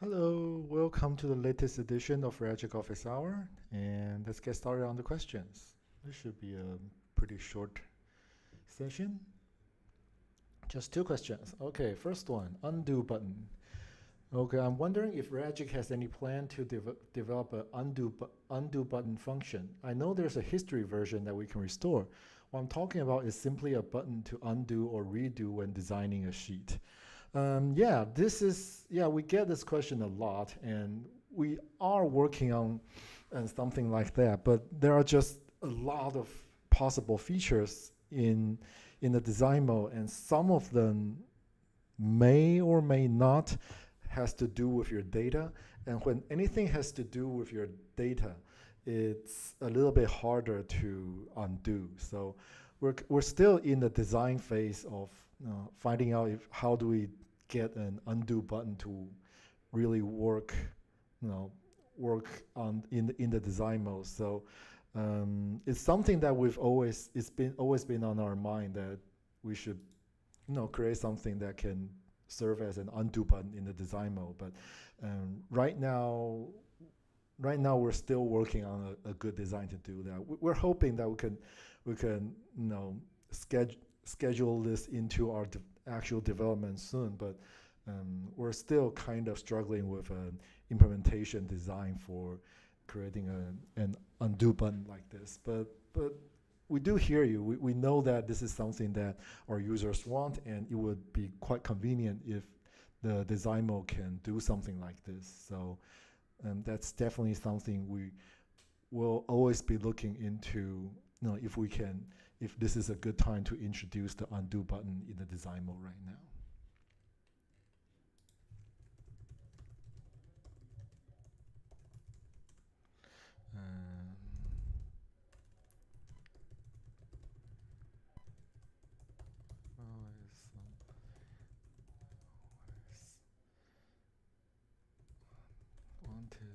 Hello, welcome to the latest edition of Ragic Office Hour, and let's get started on the questions. This should be a pretty short session. Just two questions. Okay, first one, undo button. Okay, I'm wondering if Ragic has any plan to develop an undo button function. I know there's a history version that we can restore. What I'm talking about is simply a button to undo or redo when designing a sheet. We get this question a lot, and we are working on something like that, but there are just a lot of possible features in the design mode, and some of them may or may not has to do with your data. And when anything has to do with your data, it's a little bit harder to undo. So we're still in the design phase of finding out how do we get an undo button to really work, work on in the design mode. So it's something that always been on our mind that we should, create something that can serve as an undo button in the design mode. But right now, we're still working on a good design to do that. We're hoping that we can schedule this into our actual development soon, but we're still kind of struggling with an implementation design for creating an undo button like this. But we do hear you. We know that this is something that our users want, and it would be quite convenient if the design mode can do something like this. So that's definitely something we will always be looking into. If this is a good time to introduce the undo button in the design mode right now. Um, well, wanted to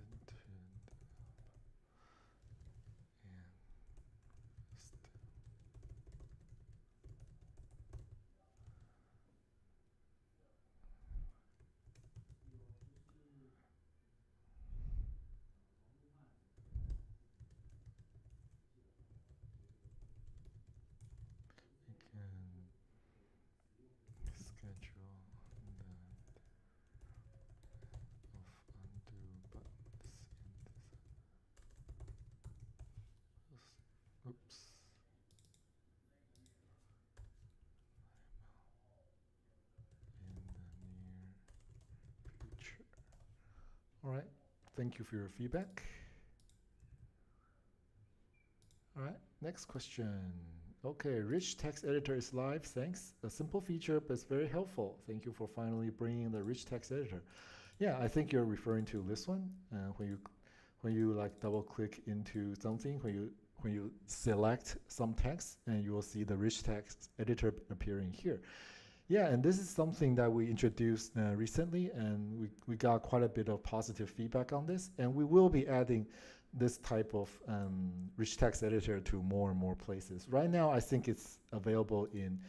schedule undo buttons oops. In the near future. All right. Thank you for your feedback. All right. Next question. Okay, rich text editor is live. Thanks. A simple feature, but it's very helpful. Thank you for finally bringing the rich text editor. Yeah, I think you're referring to this one. When you like double click into something, when you select some text, and you will see the rich text editor appearing here. Yeah, and this is something that we introduced recently, and we got quite a bit of positive feedback on this, and we will be adding this type of rich text editor to more and more places. Right now, I think it's available in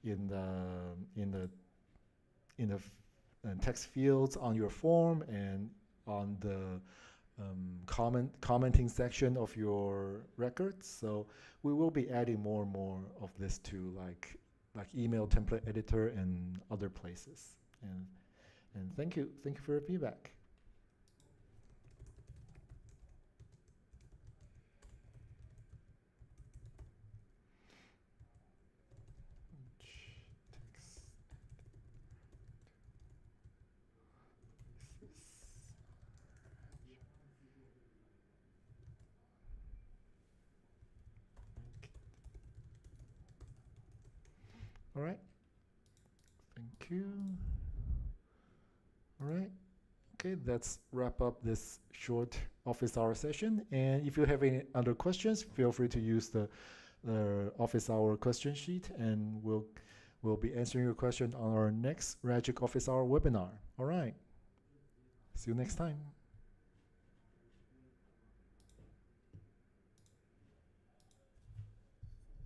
the text fields on your form and on the commenting section of your records. So we will be adding more and more of this to like email template editor and other places. And thank you for your feedback. All right. Thank you. All right. Okay, let's wrap up this short office hour session. And if you have any other questions, feel free to use the office hour question sheet, and we'll be answering your question on our next Ragic office hour webinar. All right. See you next time.